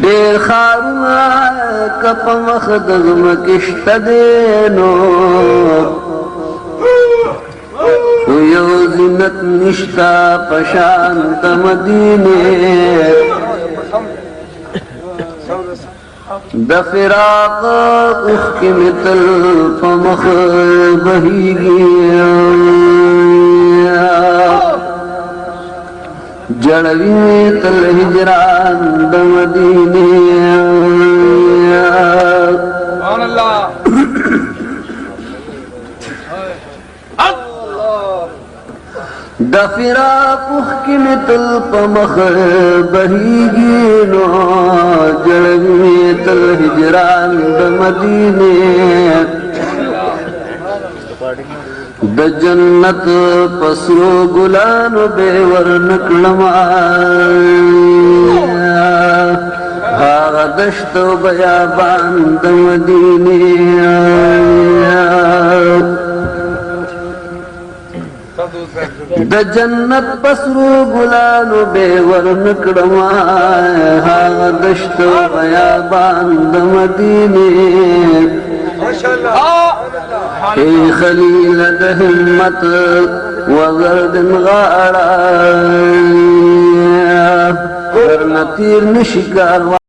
ډېر خارونه که په مخ د ځمکې شته دی نو خو یو زینت نشته په شان د مدینې د فراق اوښکې مې تل په مخ بهیږي جړوي تل هجران د مدینې سبحان الله د فراق اوښکې مې تل په مخ بهیږي نو جړوي تل هجران د مدینې د جنت پسرو ګلانو به ورنکړم هغه دشت و بیابان د مدینې د جنت پسرو ګلانو به ورنکړم هغه دشت و بیابان د مدینې ای خلیل د همت وزرد غاړه ورنه تیر نشي کاروان